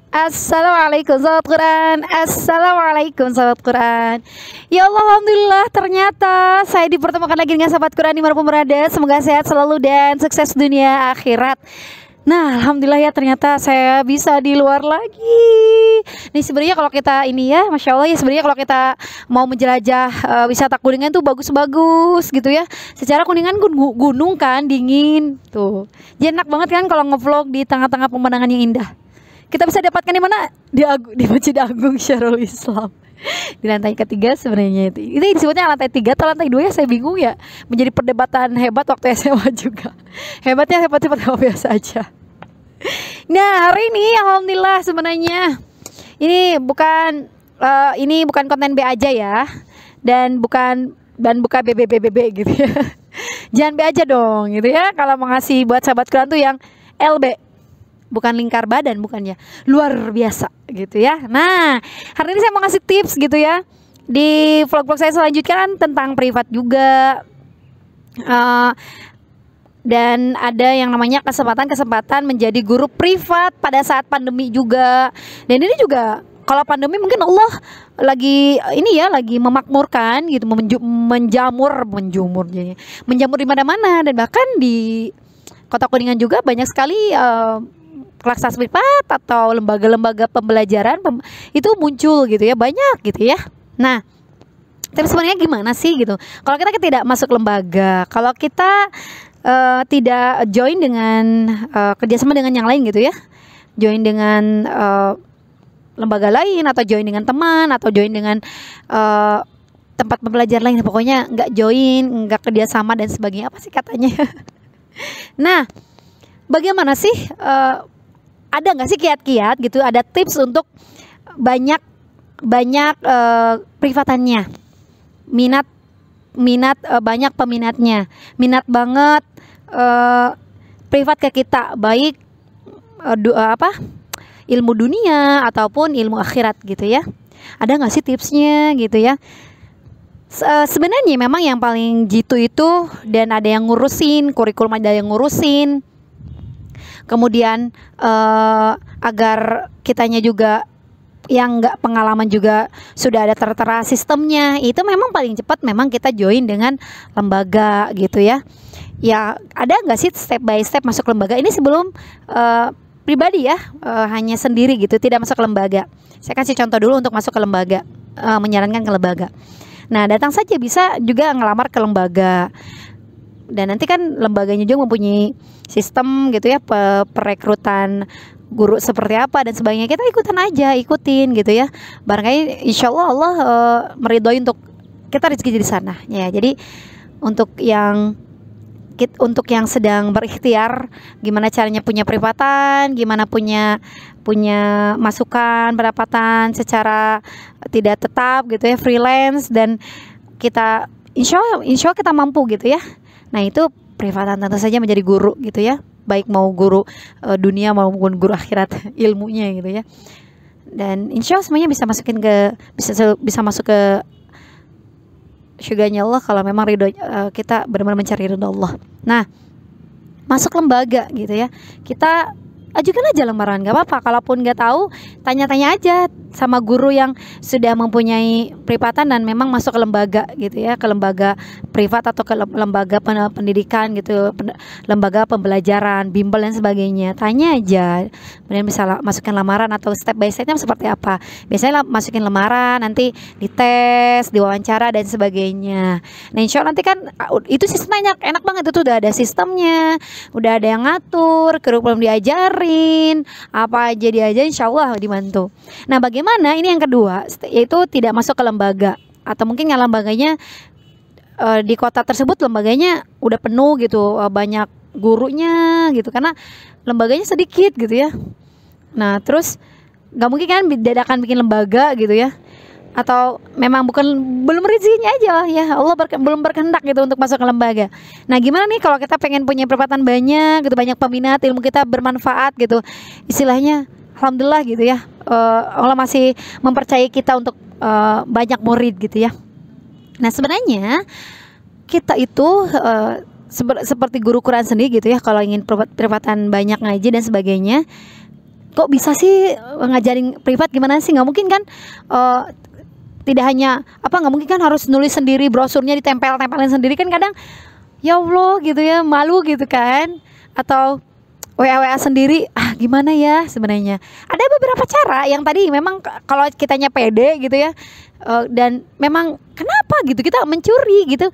Assalamualaikum sahabat Quran. Assalamualaikum sahabat Quran. Ya Allah, alhamdulillah ternyata saya dipertemukan lagi dengan sahabat Quran dimanapun berada. Semoga sehat selalu dan sukses dunia akhirat. Nah, alhamdulillah ya ternyata saya bisa di luar lagi. Nih sebenarnya kalau kita ini ya, masya Allah ya, sebenarnya kalau kita mau menjelajah wisata Kuningan tuh bagus-bagus gitu ya. Secara Kuningan gunung kan dingin tuh. Jadi enak banget kan kalau ngevlog di tengah-tengah pemandangan yang indah. Kita bisa dapatkan di mana? Di Masjid Agung Syarul Islam. Di lantai ketiga sebenarnya itu. Ini disebutnya lantai 3 atau lantai 2 ya, saya bingung ya. Menjadi perdebatan hebat waktu SMA juga. Hebatnya hebat-hebat biasa aja. Nah, hari ini alhamdulillah sebenarnya ini bukan konten B aja ya. Dan bukan BB gitu ya. Jangan B aja dong gitu ya. Kalau mau ngasih buat sahabat Quran tuh yang LB, bukan lingkar badan, bukan ya, luar biasa gitu ya. Nah, hari ini saya mau ngasih tips gitu ya. Di vlog-vlog saya selanjutnya kan tentang privat juga. Dan ada yang namanya kesempatan menjadi guru privat pada saat pandemi juga. Dan ini juga kalau pandemi mungkin Allah lagi memakmurkan gitu, menjamur di mana-mana, dan bahkan di Kota Kuningan juga banyak sekali kelas privat atau lembaga-lembaga pembelajaran itu muncul gitu ya, banyak gitu ya. Nah, tapi sebenarnya gimana sih gitu kalau kita tidak masuk lembaga, kalau kita tidak join dengan kerjasama dengan yang lain gitu ya, join dengan lembaga lain, atau join dengan teman, atau join dengan tempat pembelajaran lain, pokoknya nggak join, nggak kerjasama dan sebagainya, apa sih katanya. Nah, bagaimana sih, ada nggak sih kiat-kiat gitu, ada tips untuk banyak privatannya, minat banyak peminatnya, minat banget privat ke kita, baik ilmu dunia ataupun ilmu akhirat gitu ya. Ada nggak sih tipsnya gitu ya? Sebenarnya memang yang paling jitu itu, dan ada yang ngurusin kurikulum, ada yang ngurusin. Kemudian agar kitanya juga yang nggak pengalaman juga sudah ada tertera sistemnya, itu memang paling cepat memang kita join dengan lembaga gitu ya. Ya ada nggak sih step by step masuk lembaga ini sebelum pribadi ya, hanya sendiri gitu tidak masuk ke lembaga. Saya kasih contoh dulu untuk masuk ke lembaga, menyarankan ke lembaga. Nah, datang saja bisa juga ngelamar ke lembaga. Dan nanti kan lembaganya juga mempunyai sistem gitu ya, perekrutan guru seperti apa dan sebagainya. Kita ikutin gitu ya. Barangkali insya Allah meridhoi untuk kita rezeki di sana ya. Jadi untuk yang sedang berikhtiar, gimana caranya punya privatan, gimana punya masukan pendapatan secara tidak tetap gitu ya, freelance, dan kita insya Allah kita mampu gitu ya. Nah, itu privatan tentu saja menjadi guru gitu ya, baik mau guru dunia maupun guru akhirat ilmunya gitu ya. Dan insya Allah semuanya bisa bisa masuk ke syurganya Allah kalau memang ridho, kita benar-benar mencari ridho Allah. Nah, masuk lembaga gitu ya, kita ajukan aja lamaran, nggak apa-apa. Kalaupun nggak tahu, tanya-tanya aja sama guru yang sudah mempunyai privatan dan memang masuk ke lembaga gitu ya, ke lembaga privat atau ke lembaga pendidikan gitu, lembaga pembelajaran, bimbel dan sebagainya. Tanya aja, kemudian bisa masukin lamaran atau step by stepnya seperti apa. Biasanya masukin lamaran, nanti dites, diwawancara dan sebagainya. Nah, insya Allah nanti kan itu sistemnya enak banget, itu udah ada sistemnya, udah ada yang ngatur, kurikulum diajarin, apa aja diajarin, insya Allah dibantu. Nah, bagaimana ini yang kedua, yaitu tidak masuk ke lembaga, atau mungkin yang lembaganya di kota tersebut lembaganya udah penuh gitu, banyak gurunya gitu, karena lembaganya sedikit gitu ya. Nah, terus nggak mungkin kan dadakan bikin lembaga gitu ya, atau memang belum rezekinya aja ya, Allah belum berkehendak gitu untuk masuk ke lembaga. Nah, gimana nih kalau kita pengen punya perempatan banyak gitu, banyak peminat, ilmu kita bermanfaat gitu, istilahnya alhamdulillah gitu ya, Allah masih mempercayai kita untuk banyak murid gitu ya. Nah, sebenarnya kita itu seperti guru Quran sendiri gitu ya, kalau ingin perempatan banyak ngaji dan sebagainya, kok bisa sih ngajarin privat, gimana sih, nggak mungkin kan. Tidak hanya nggak mungkin kan harus nulis sendiri, brosurnya ditempelin sendiri kan, kadang ya Allah gitu ya, malu gitu kan. Atau WA sendiri, gimana ya sebenarnya. Ada beberapa cara yang tadi memang kalau kitanya pede gitu ya, dan memang kenapa gitu kita mencuri gitu,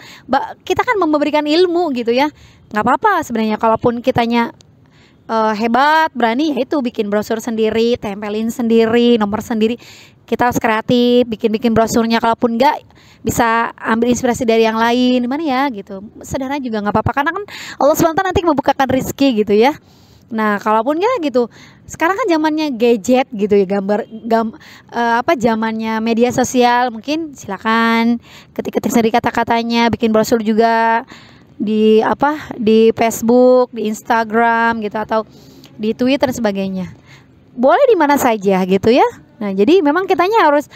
kita kan memberikan ilmu gitu ya, nggak apa-apa sebenarnya. Kalaupun kitanya hebat, berani, ya itu bikin brosur sendiri, tempelin sendiri, nomor sendiri. Kita harus kreatif, bikin brosurnya. Kalaupun enggak, bisa ambil inspirasi dari yang lain, mana ya gitu. Sederhana juga nggak apa-apa, karena kan Allah SWT nanti membukakan rezeki gitu ya. Nah, kalaupun enggak gitu, sekarang kan zamannya gadget gitu ya, zamannya media sosial, mungkin silakan ketik-ketik sendiri kata-katanya, bikin brosur juga di Facebook, di Instagram gitu, atau di Twitter dan sebagainya. Boleh di mana saja gitu ya. Nah, jadi memang kitanya harus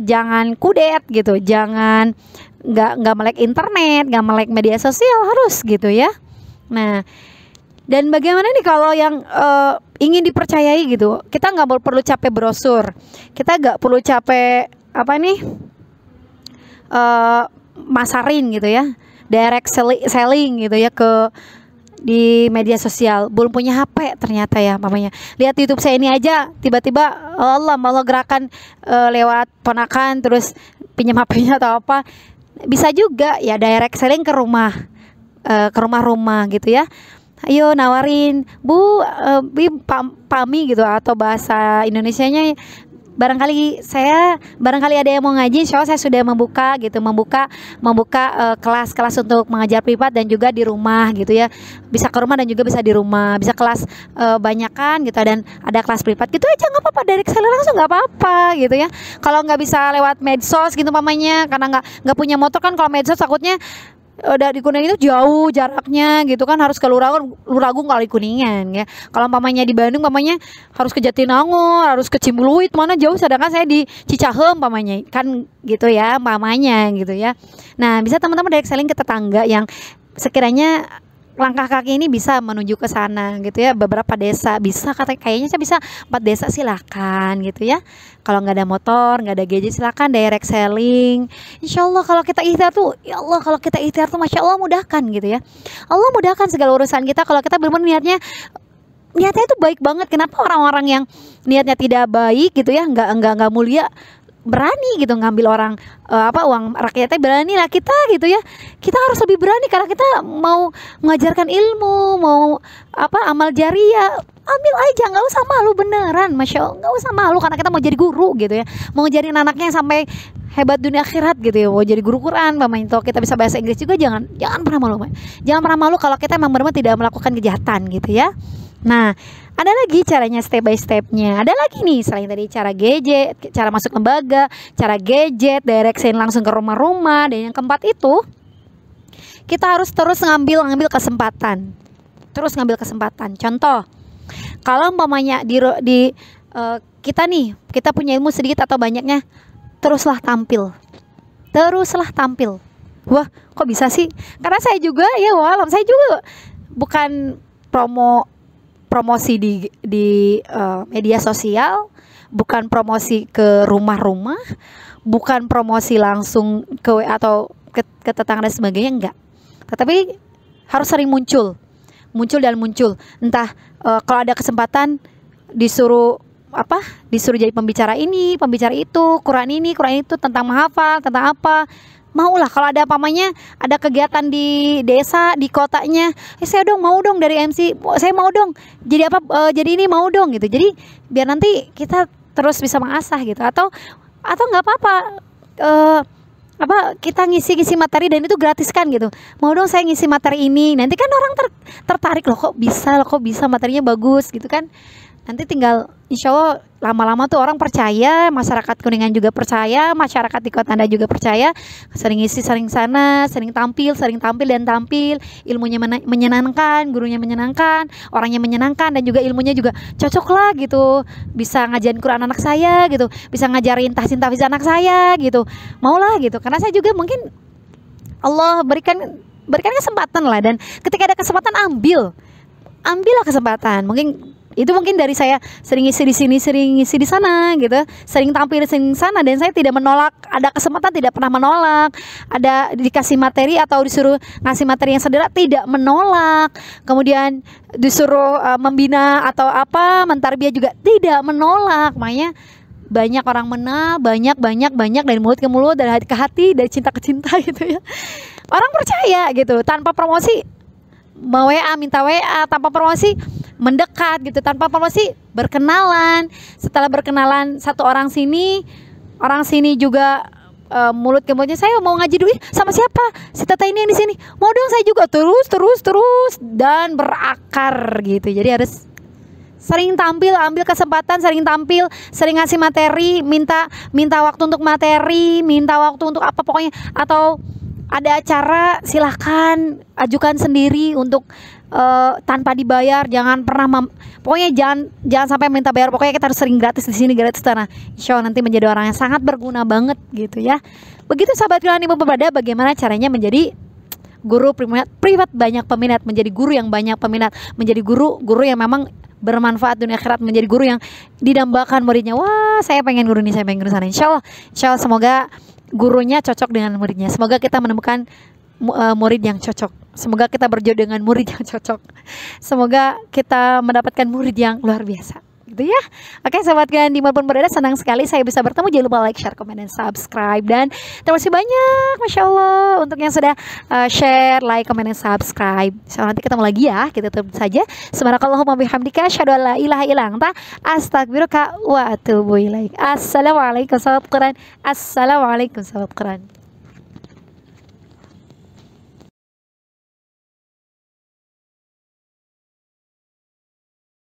jangan kudet gitu, jangan nggak melek internet, nggak melek media sosial, harus gitu ya. Nah, dan bagaimana nih kalau yang ingin dipercayai gitu, kita nggak perlu capek brosur, kita nggak perlu capek masarin gitu ya, direct selling gitu ya di media sosial. Belum punya HP ternyata ya mamanya, lihat YouTube saya ini aja, tiba-tiba Allah malah gerakan lewat ponakan, terus pinjam HP-nya atau apa, bisa juga ya direct selling ke rumah gitu ya. Ayo nawarin, Bu, Pami gitu, atau bahasa Indonesianya, barangkali ada yang mau ngaji, insya Allah saya sudah membuka kelas-kelas untuk mengajar privat dan juga di rumah gitu ya. Bisa ke rumah dan juga bisa di rumah, bisa kelas banyakan gitu, dan ada kelas privat gitu aja, nggak apa-apa, direct seller langsung nggak apa-apa gitu ya. Kalau nggak bisa lewat medsos gitu mamanya, karena nggak punya motor kan, kalau medsos takutnya dari Kuningan itu jauh jaraknya gitu kan, harus ke Luragung kali Kuningan ya. Kalau mamanya di Bandung, mamanya harus ke Jatinangor, harus ke Cimbuluit, mana jauh, sedangkan saya di Cicahem mamanya kan gitu ya, mamanya gitu ya. Nah, bisa teman-teman direct selling ke tetangga yang sekiranya langkah kaki ini bisa menuju ke sana gitu ya. Beberapa desa bisa, kayaknya saya bisa 4 desa, silakan gitu ya. Kalau nggak ada motor, nggak ada gadget, silakan direct selling. Insya Allah kalau kita ikhtiar tuh, ya Allah, kalau kita ikhtiar tuh Masya Allah mudahkan gitu ya. Allah mudahkan segala urusan kita kalau kita benar-benar niatnya itu baik banget. Kenapa orang-orang yang niatnya tidak baik gitu ya, nggak mulia, berani gitu ngambil orang uang rakyatnya, berani lah kita gitu ya. Kita harus lebih berani karena kita mau mengajarkan ilmu, mau amal jariah, ambil aja, nggak usah malu beneran, Masya Allah, nggak usah malu, karena kita mau jadi guru gitu ya, mau ngajarin anaknya sampai hebat dunia akhirat gitu ya, mau jadi guru Quran, itu kita bisa bahasa Inggris juga, jangan pernah malu, jangan pernah malu kalau kita memang benar-benar tidak melakukan kejahatan gitu ya. Nah, ada lagi caranya, step by stepnya. Ada lagi nih, selain tadi cara gadget, cara masuk lembaga, cara gadget, direct selling langsung ke rumah-rumah, dan yang keempat itu kita harus terus ngambil kesempatan. Terus ngambil kesempatan. Contoh, kalau umpamanya kita punya ilmu sedikit atau banyaknya, teruslah tampil. Wah, kok bisa sih? Karena saya juga saya juga bukan promosi di media sosial, bukan promosi ke rumah-rumah, bukan promosi langsung ke WA atau ke tetangga dan sebagainya, enggak. Tetapi harus sering muncul. Entah kalau ada kesempatan disuruh jadi pembicara ini, pembicara itu, Quran itu, tentang menghafal, tentang apa. Maulah kalau ada ada kegiatan di desa, di kotanya, saya mau dong dari MC, saya mau dong jadi jadi ini mau dong gitu. Jadi biar nanti kita terus bisa mengasah gitu, atau nggak apa-apa kita ngisi materi dan itu gratis kan gitu. Mau dong saya ngisi materi ini, nanti kan orang tertarik, loh kok bisa materinya bagus gitu kan. Nanti tinggal insya Allah lama-lama tuh orang percaya, masyarakat Kuningan juga percaya, masyarakat di kota Anda juga percaya. Sering isi, sering sana, sering tampil, ilmunya menyenangkan, gurunya menyenangkan, orangnya menyenangkan, dan juga ilmunya juga cocok lah gitu. Bisa ngajarin Quran anak saya gitu, bisa ngajarin tahsin tahfiz anak saya gitu, maulah gitu. Karena saya juga mungkin Allah berikan kesempatan lah, dan ketika ada kesempatan ambillah kesempatan. Mungkin Itu mungkin dari saya sering ngisi di sini, sering ngisi di sana gitu, sering tampil di sana, dan saya tidak menolak, ada kesempatan tidak pernah menolak, ada dikasih materi atau disuruh ngasih materi yang sederhana tidak menolak, kemudian disuruh membina atau apa mentarbiyah juga tidak menolak. Makanya banyak orang mengenal, banyak dari mulut ke mulut, dari hati ke hati, dari cinta ke cinta gitu ya. Orang percaya gitu tanpa promosi, mau WA minta WA, tanpa promosi mendekat gitu, tanpa promosi berkenalan. Setelah berkenalan satu orang sini juga mulut ke mulutnya, saya mau ngaji dulu sama siapa, si Tata ini yang di sini, mau dong saya juga, terus dan berakar gitu. Jadi harus sering tampil, ambil kesempatan, sering tampil, sering ngasih materi, minta waktu untuk materi, minta waktu untuk apa pokoknya, atau ada acara silahkan ajukan sendiri untuk tanpa dibayar. Jangan pernah pokoknya jangan sampai minta bayar. Pokoknya kita harus sering gratis di sini, gratis sana. Insya Allah nanti menjadi orang yang sangat berguna banget gitu ya. Begitu sahabat kalian ibu berada, bagaimana caranya menjadi guru privat banyak peminat, menjadi guru yang banyak peminat, menjadi guru yang memang bermanfaat dunia akhirat, menjadi guru yang didambakan muridnya. Wah, saya pengen guru ini, saya pengen guru sana. Insya Allah semoga gurunya cocok dengan muridnya. Semoga kita menemukan murid yang cocok. Semoga kita berjodoh dengan murid yang cocok. Semoga kita mendapatkan murid yang luar biasa gitu ya. Oke sahabat kalian dimanapun berada, senang sekali saya bisa bertemu. Jangan lupa like, share, komen, dan subscribe. Dan terima kasih banyak Masya Allah untuk yang sudah share, like, komen, dan subscribe. So, nanti ketemu lagi ya. Kita tutup saja. Subhanakallahumma bihamdika asyhadu an la ilaha illa anta astaghfiruka wa atubu ilaik. Assalamualaikum sahabat Quran. Assalamualaikum sahabat Quran.